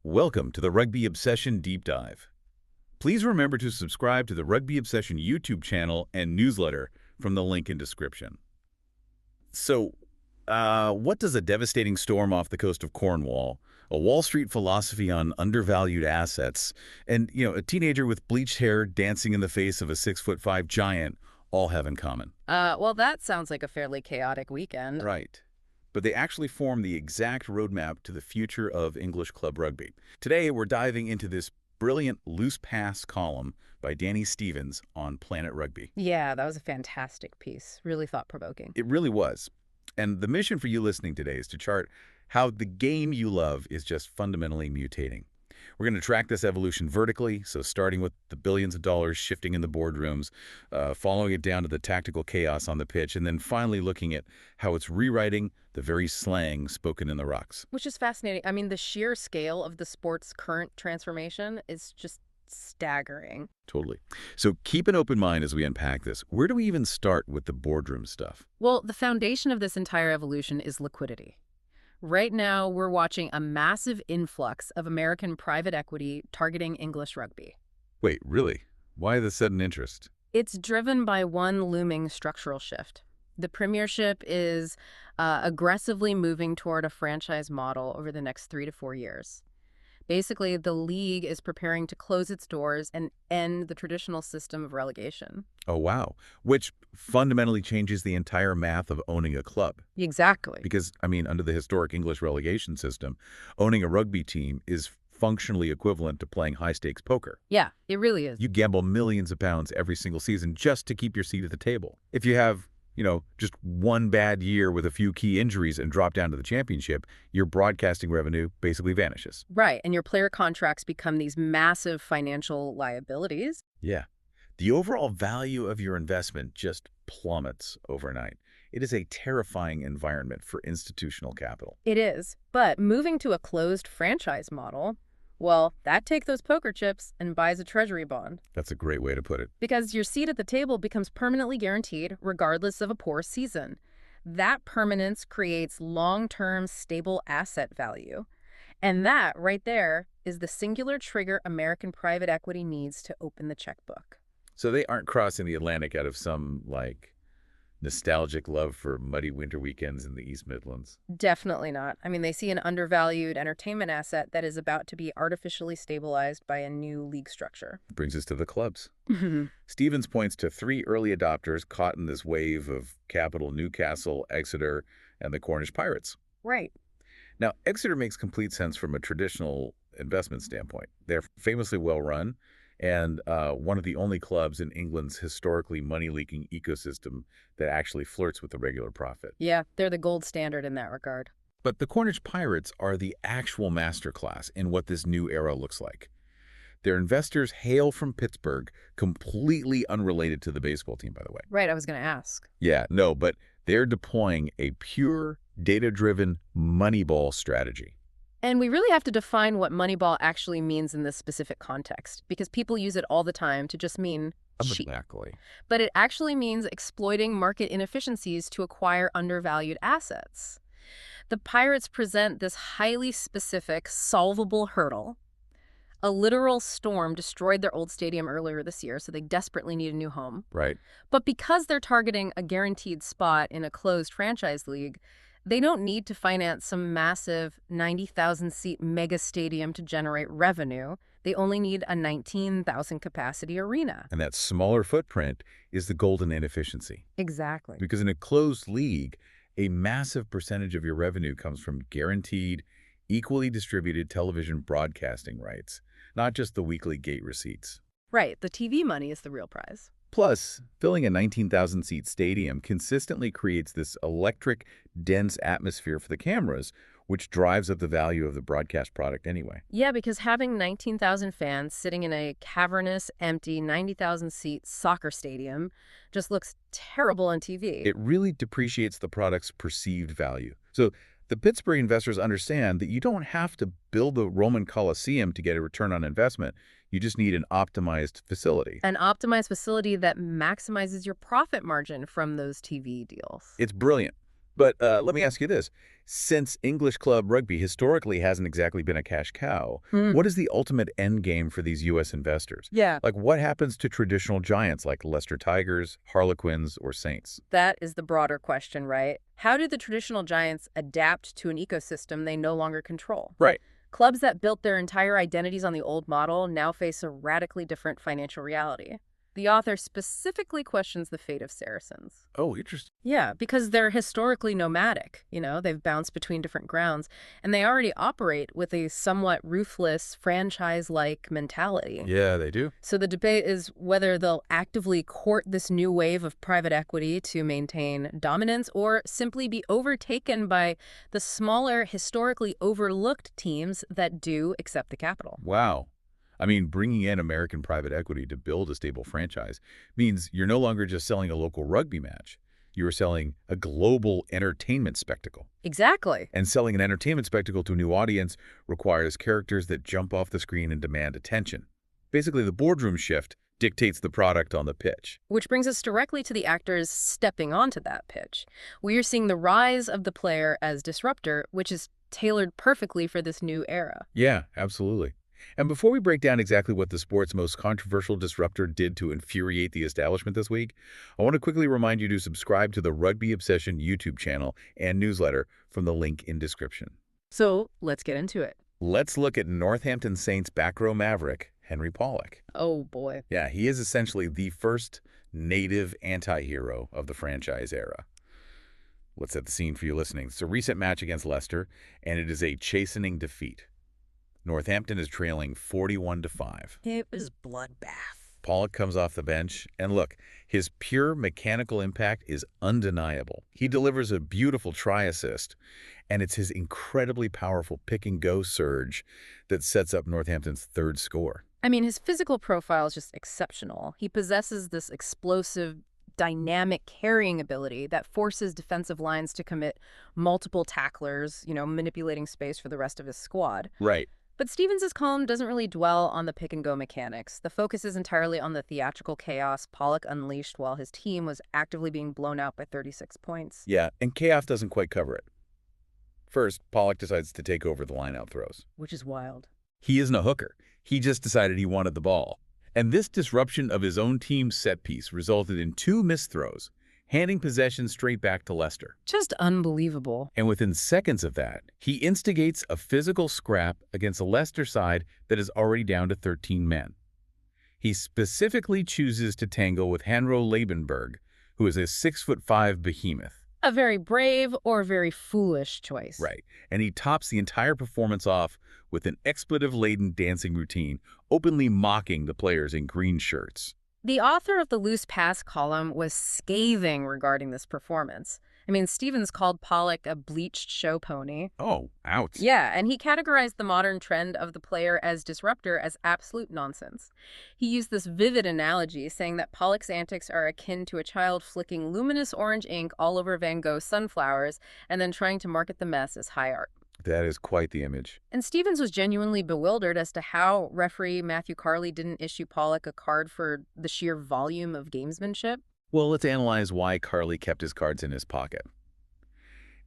Welcome to the Rugby Obsession Deep Dive. Please remember to subscribe to the Rugby Obsession YouTube channel and newsletter from the link in description. So, what does a devastating storm off the coast of Cornwall, a Wall Street philosophy on undervalued assets, and, a teenager with bleached hair dancing in the face of a 6'5" giant all have in common? Well, that sounds like a fairly chaotic weekend. Right. But they actually form the exact roadmap to the future of English club rugby. Today, we're diving into this brilliant loose pass column by Danny Stevens on Planet Rugby. Yeah, that was a fantastic piece. Really thought-provoking. It really was. And the mission for you listening today is to chart how the game you love is just fundamentally mutating. We're going to track this evolution vertically, so starting with the billions of dollars shifting in the boardrooms, following it down to the tactical chaos on the pitch, and then finally looking at how it's rewriting the very slang spoken in the rocks. Which is fascinating. I mean, the sheer scale of the sport's current transformation is just staggering. Totally. So keep an open mind as we unpack this. Where do we even start with the boardroom stuff? Well, the foundation of this entire evolution is liquidity. Right now, we're watching a massive influx of American private equity targeting English rugby. Wait, really? Why the sudden interest? It's driven by one looming structural shift. The Premiership is aggressively moving toward a franchise model over the next 3 to 4 years. Basically, the league is preparing to close its doors and end the traditional system of relegation. Oh, wow. Which fundamentally changes the entire math of owning a club. Exactly. Because, under the historic English relegation system, owning a rugby team is functionally equivalent to playing high-stakes poker. Yeah, it really is. You gamble millions of pounds every single season just to keep your seat at the table. If you have just one bad year with a few key injuries and drop down to the championship, your broadcasting revenue basically vanishes. Right, and your player contracts become these massive financial liabilities. Yeah. The overall value of your investment just plummets overnight. It is a terrifying environment for institutional capital. It is, but moving to a closed franchise model, well, that takes those poker chips and buys a treasury bond. That's a great way to put it. Because your seat at the table becomes permanently guaranteed regardless of a poor season. That permanence creates long-term stable asset value. And that, right there, is the singular trigger American private equity needs to open the checkbook. So they aren't crossing the Atlantic out of some, nostalgic love for muddy winter weekends in the East Midlands. Definitely not. I mean, they see an undervalued entertainment asset that is about to be artificially stabilized by a new league structure. Brings us to the clubs. Stevens points to 3 early adopters caught in this wave of capital: Newcastle, Exeter, and the Cornish Pirates. Right. Now, Exeter makes complete sense from a traditional investment standpoint. They're famously well-run, and one of the only clubs in England's historically money-leaking ecosystem that actually flirts with the regular profit. Yeah, they're the gold standard in that regard. But the Cornish Pirates are the actual masterclass in what this new era looks like. Their investors hail from Pittsburgh, completely unrelated to the baseball team, by the way. Right, I was going to ask. Yeah, no, but they're deploying a pure, data-driven Moneyball strategy. And we really have to define what Moneyball actually means in this specific context, because people use it all the time to just mean cheap. Exactly. But it actually means exploiting market inefficiencies to acquire undervalued assets. The Pirates present this highly specific, solvable hurdle. A literal storm destroyed their old stadium earlier this year, so they desperately need a new home. Right. But because they're targeting a guaranteed spot in a closed franchise league, they don't need to finance some massive 90,000-seat mega stadium to generate revenue. They only need a 19,000-capacity arena. And that smaller footprint is the golden inefficiency. Exactly. Because in a closed league, a massive percentage of your revenue comes from guaranteed, equally distributed television broadcasting rights, not just the weekly gate receipts. Right. The TV money is the real prize. Plus, filling a 19,000-seat stadium consistently creates this electric, dense atmosphere for the cameras, which drives up the value of the broadcast product anyway. Yeah, because having 19,000 fans sitting in a cavernous, empty, 90,000-seat soccer stadium just looks terrible on TV. It really depreciates the product's perceived value. So the Pittsburgh investors understand that you don't have to build the Roman Colosseum to get a return on investment. You just need an optimized facility. An optimized facility that maximizes your profit margin from those TV deals. It's brilliant. But let me ask you this. Since English club rugby historically hasn't exactly been a cash cow, Hmm. what is the ultimate end game for these U.S. investors? Yeah. Like, what happens to traditional giants like Leicester Tigers, Harlequins, or Saints? That is the broader question, right? How do the traditional giants adapt to an ecosystem they no longer control? Right. Clubs that built their entire identities on the old model now face a radically different financial reality. The author specifically questions the fate of Saracens. Oh, interesting. Yeah, because they're historically nomadic. They've bounced between different grounds, and they already operate with a somewhat ruthless, franchise-like mentality. Yeah, they do. So the debate is whether they'll actively court this new wave of private equity to maintain dominance or simply be overtaken by the smaller, historically overlooked teams that do accept the capital. Wow. I mean, bringing in American private equity to build a stable franchise means you're no longer just selling a local rugby match. You're selling a global entertainment spectacle. Exactly. And selling an entertainment spectacle to a new audience requires characters that jump off the screen and demand attention. Basically, the boardroom shift dictates the product on the pitch. Which brings us directly to the actors stepping onto that pitch. We are seeing the rise of the player as disruptor, which is tailored perfectly for this new era. Yeah, absolutely. And before we break down exactly what the sport's most controversial disruptor did to infuriate the establishment this week, I want to quickly remind you to subscribe to the Rugby Obsession YouTube channel and newsletter from the link in description. So let's get into it. Let's look at Northampton Saints back row maverick, Henry Pollock. Oh, boy. Yeah, he is essentially the first native anti-hero of the franchise era. Let's set the scene for you listening. It's a recent match against Leicester, and it is a chastening defeat. Northampton is trailing 41-5. It was bloodbath. Pollock comes off the bench, and look, his pure mechanical impact is undeniable. He delivers a beautiful try assist, and it's his incredibly powerful pick-and-go surge that sets up Northampton's third score. I mean, his physical profile is just exceptional. He possesses this explosive, dynamic carrying ability that forces defensive lines to commit multiple tacklers, manipulating space for the rest of his squad. Right. But Stevens' column doesn't really dwell on the pick-and-go mechanics. The focus is entirely on the theatrical chaos Pollock unleashed while his team was actively being blown out by 36 points. Yeah, and chaos doesn't quite cover it. First, Pollock decides to take over the line-out throws. Which is wild. He isn't a hooker. He just decided he wanted the ball. And this disruption of his own team's set piece resulted in 2 missed throws, handing possession straight back to Leicester. Just unbelievable. And within seconds of that, he instigates a physical scrap against a Leicester side that is already down to 13 men. He specifically chooses to tangle with Hanro Labenberg, who is a 6'5" behemoth. A very brave or very foolish choice. Right. And he tops the entire performance off with an expletive-laden dancing routine, openly mocking the players in green shirts. The author of the Loose Pass column was scathing regarding this performance. I mean, Stevens called Pollock a bleached show pony. Oh, ouch. Yeah, and he categorized the modern trend of the player as disruptor as absolute nonsense. He used this vivid analogy, saying that Pollock's antics are akin to a child flicking luminous orange ink all over Van Gogh's sunflowers and then trying to market the mess as high art. That is quite the image. And Stevens was genuinely bewildered as to how referee Matthew Carley didn't issue Pollock a card for the sheer volume of gamesmanship. Well, let's analyze why Carley kept his cards in his pocket.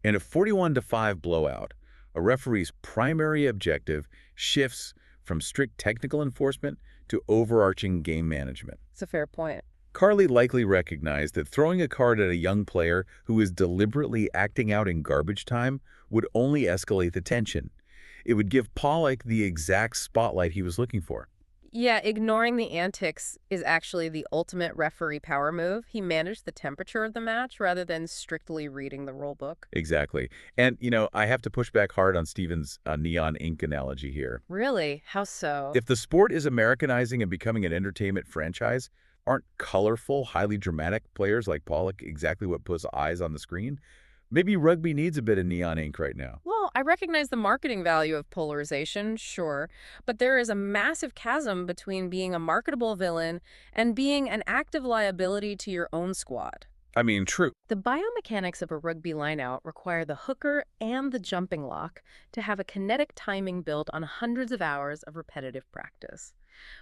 In a 41-5 blowout, a referee's primary objective shifts from strict technical enforcement to overarching game management. It's a fair point. Carley likely recognized that throwing a card at a young player who is deliberately acting out in garbage time would only escalate the tension. It would give Pollock the exact spotlight he was looking for. Yeah, ignoring the antics is actually the ultimate referee power move. He managed the temperature of the match rather than strictly reading the rule book. Exactly. And, I have to push back hard on Stevens' neon ink analogy here. Really? How so? If the sport is Americanizing and becoming an entertainment franchise, aren't colorful, highly dramatic players like Pollock exactly what puts eyes on the screen? Maybe rugby needs a bit of neon ink right now. Well, I recognize the marketing value of polarization, sure, but there is a massive chasm between being a marketable villain and being an active liability to your own squad. I mean, true. The biomechanics of a rugby lineout require the hooker and the jumping lock to have a kinetic timing built on hundreds of hours of repetitive practice.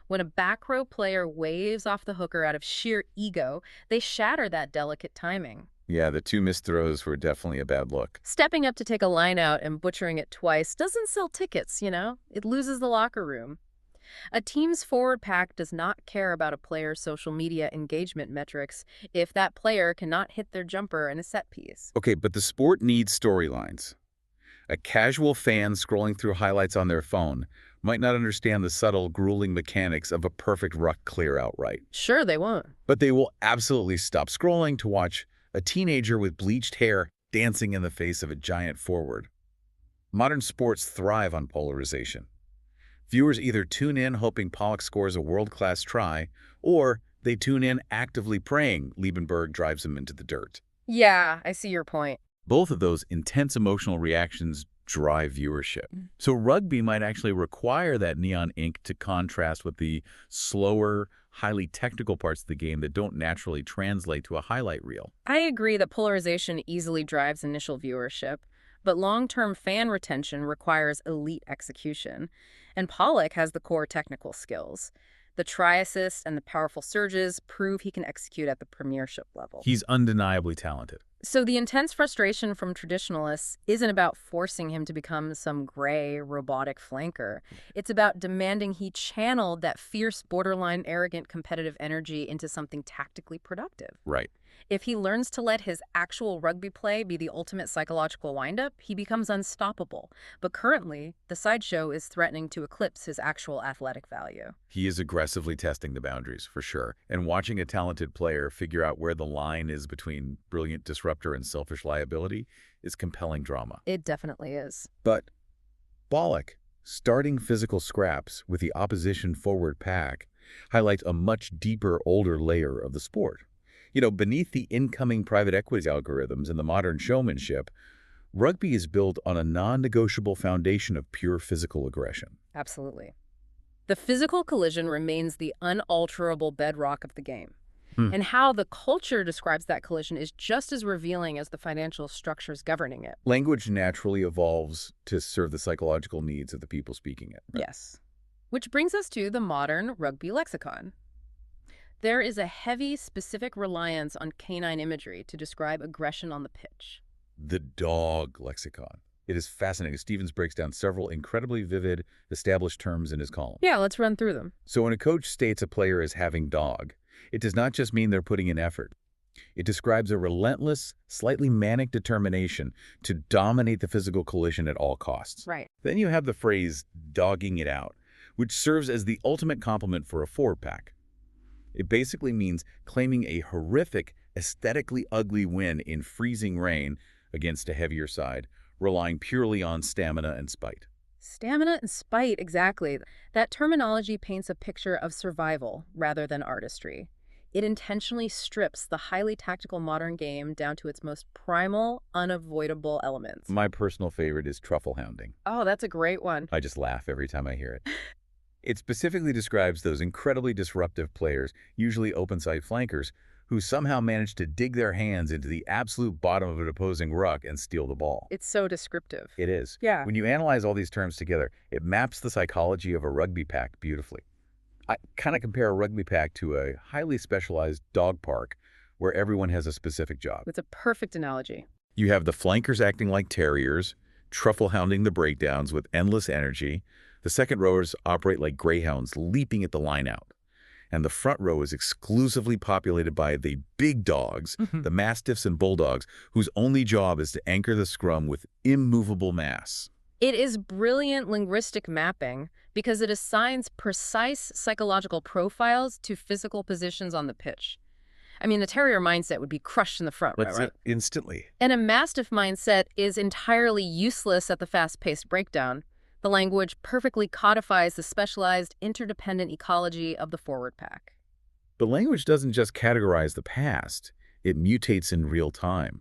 When a back row player waves off the hooker out of sheer ego, they shatter that delicate timing. Yeah, the 2 missed throws were definitely a bad look. Stepping up to take a line out and butchering it twice doesn't sell tickets, you know? It loses the locker room. A team's forward pack does not care about a player's social media engagement metrics if that player cannot hit their jumper in a set piece. Okay, but the sport needs storylines. A casual fan scrolling through highlights on their phone might not understand the subtle, grueling mechanics of a perfect ruck clear outright. Sure, they won't. But they will absolutely stop scrolling to watch a teenager with bleached hair dancing in the face of a giant forward. Modern sports thrive on polarization. Viewers either tune in hoping Pollock scores a world-class try, or they tune in actively praying Liebenberg drives him into the dirt. Yeah, I see your point. Both of those intense emotional reactions drive viewership. So rugby might actually require that neon ink to contrast with the slower, highly technical parts of the game that don't naturally translate to a highlight reel. I agree that polarization easily drives initial viewership, but long-term fan retention requires elite execution. And Pollock has the core technical skills. The try assist and the powerful surges prove he can execute at the Premiership level. He's undeniably talented. So the intense frustration from traditionalists isn't about forcing him to become some gray, robotic flanker. It's about demanding he channeled that fierce, borderline, arrogant, competitive energy into something tactically productive. Right. If he learns to let his actual rugby play be the ultimate psychological windup, he becomes unstoppable. But currently, the sideshow is threatening to eclipse his actual athletic value. He is aggressively testing the boundaries, for sure. And watching a talented player figure out where the line is between brilliant disruptor and selfish liability is compelling drama. It definitely is. But Pollock, starting physical scraps with the opposition forward pack, highlights a much deeper, older layer of the sport. You know, beneath the incoming private equity algorithms and the modern showmanship, rugby is built on a non-negotiable foundation of pure physical aggression. Absolutely. The physical collision remains the unalterable bedrock of the game. And how the culture describes that collision is just as revealing as the financial structures governing it. Language naturally evolves to serve the psychological needs of the people speaking it. Yes. Which brings us to the modern rugby lexicon. There is a heavy, specific reliance on canine imagery to describe aggression on the pitch. The dog lexicon. It is fascinating. Stevens breaks down several incredibly vivid, established terms in his column. Yeah, let's run through them. So when a coach states a player is having dog, it does not just mean they're putting in effort. It describes a relentless, slightly manic determination to dominate the physical collision at all costs. Right. Then you have the phrase dogging it out, which serves as the ultimate complement for a forward pack. It basically means claiming a horrific, aesthetically ugly win in freezing rain against a heavier side, relying purely on stamina and spite. Stamina and spite, exactly. That terminology paints a picture of survival rather than artistry. It intentionally strips the highly tactical modern game down to its most primal, unavoidable elements. My personal favorite is truffle hounding. Oh, that's a great one. I just laugh every time I hear it. It specifically describes those incredibly disruptive players, usually open-side flankers, who somehow manage to dig their hands into the absolute bottom of an opposing ruck and steal the ball. It's so descriptive. It is. Yeah. When you analyze all these terms together, it maps the psychology of a rugby pack beautifully. I kind of compare a rugby pack to a highly specialized dog park where everyone has a specific job. It's a perfect analogy. You have the flankers acting like terriers, truffle hounding the breakdowns with endless energy. The second rowers operate like greyhounds, leaping at the line out. And the front row is exclusively populated by the big dogs, the mastiffs and bulldogs, whose only job is to anchor the scrum with immovable mass. It is brilliant linguistic mapping because it assigns precise psychological profiles to physical positions on the pitch. I mean, the terrier mindset would be crushed in the front row, right? Instantly. And a mastiff mindset is entirely useless at the fast-paced breakdown. The language perfectly codifies the specialized, interdependent ecology of the forward pack. But language doesn't just categorize the past, it mutates in real time.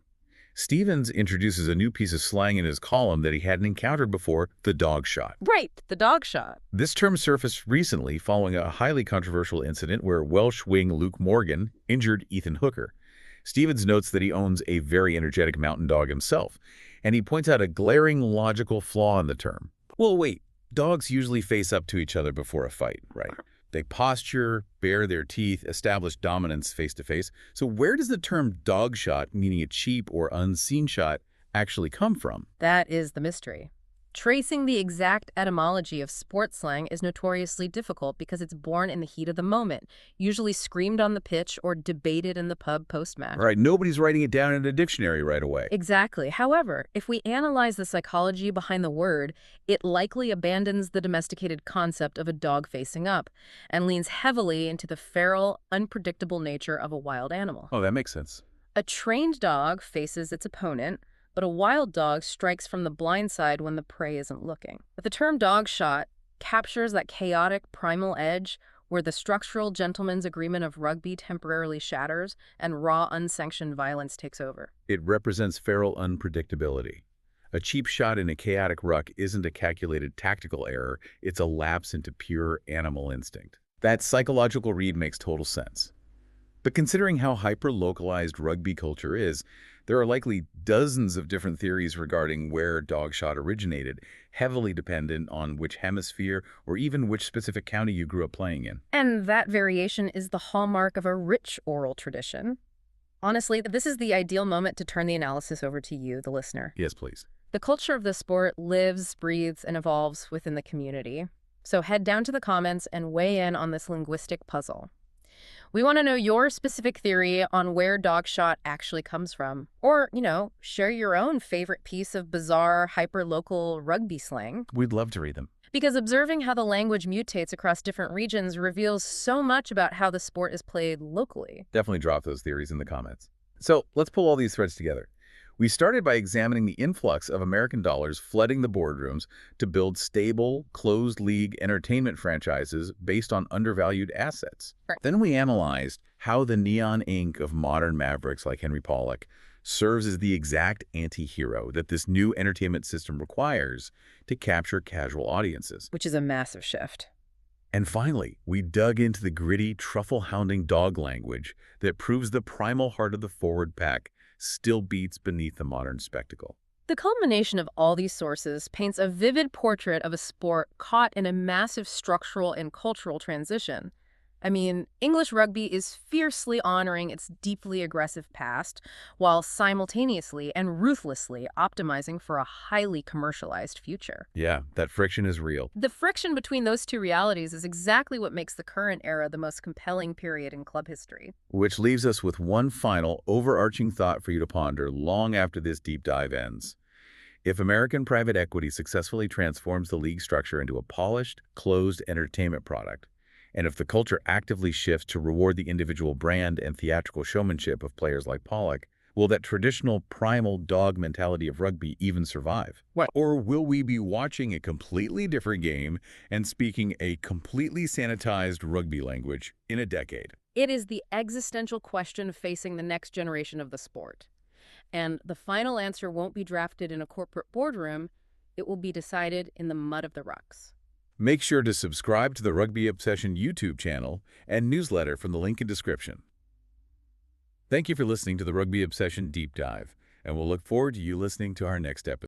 Stevens introduces a new piece of slang in his column that he hadn't encountered before, the dog shot. Right, the dog shot. This term surfaced recently following a highly controversial incident where Welsh wing Luke Morgan injured Ethan Hooker. Stevens notes that he owns a very energetic mountain dog himself, and he points out a glaring logical flaw in the term. Well, wait, dogs usually face up to each other before a fight, right? They posture, bare their teeth, establish dominance face-to-face. So where does the term dog shot, meaning a cheap or unseen shot, actually come from? That is the mystery. Tracing the exact etymology of sports slang is notoriously difficult because it's born in the heat of the moment, usually screamed on the pitch or debated in the pub post-match. Right, nobody's writing it down in a dictionary right away. Exactly. However, if we analyze the psychology behind the word, it likely abandons the domesticated concept of a dog facing up and leans heavily into the feral, unpredictable nature of a wild animal. Oh, that makes sense. A trained dog faces its opponent, but a wild dog strikes from the blind side when the prey isn't looking. But the term dog shot captures that chaotic primal edge where the structural gentleman's agreement of rugby temporarily shatters and raw, unsanctioned violence takes over. It represents feral unpredictability. A cheap shot in a chaotic ruck isn't a calculated tactical error, it's a lapse into pure animal instinct. That psychological read makes total sense. But considering how hyper-localized rugby culture is, there are likely dozens of different theories regarding where dog shot originated, heavily dependent on which hemisphere or even which specific county you grew up playing in. And that variation is the hallmark of a rich oral tradition. Honestly, this is the ideal moment to turn the analysis over to you, the listener. Yes, please. The culture of the sport lives, breathes, and evolves within the community. So head down to the comments and weigh in on this linguistic puzzle. We want to know your specific theory on where dog shot actually comes from. Or, share your own favorite piece of bizarre, hyper-local rugby slang. We'd love to read them. Because observing how the language mutates across different regions reveals so much about how the sport is played locally. Definitely drop those theories in the comments. So let's pull all these threads together. We started by examining the influx of American dollars flooding the boardrooms to build stable, closed-league entertainment franchises based on undervalued assets. Right. Then we analyzed how the neon ink of modern mavericks like Henry Pollock serves as the exact anti-hero that this new entertainment system requires to capture casual audiences. Which is a massive shift. And finally, we dug into the gritty, truffle-hounding dog language that proves the primal heart of the forward pack still beats beneath the modern spectacle. The culmination of all these sources paints a vivid portrait of a sport caught in a massive structural and cultural transition. I mean, English rugby is fiercely honoring its deeply aggressive past, while simultaneously and ruthlessly optimizing for a highly commercialized future. Yeah, that friction is real. The friction between those two realities is exactly what makes the current era the most compelling period in club history. Which leaves us with one final, overarching thought for you to ponder long after this deep dive ends. If American private equity successfully transforms the league structure into a polished, closed entertainment product, and if the culture actively shifts to reward the individual brand and theatrical showmanship of players like Pollock, will that traditional primal dog mentality of rugby even survive? What? Or will we be watching a completely different game and speaking a completely sanitized rugby language in a decade? It is the existential question facing the next generation of the sport. And the final answer won't be drafted in a corporate boardroom. It will be decided in the mud of the rucks. Make sure to subscribe to the Rugby Obsession YouTube channel and newsletter from the link in description. Thank you for listening to the Rugby Obsession Deep Dive, and we'll look forward to you listening to our next episode.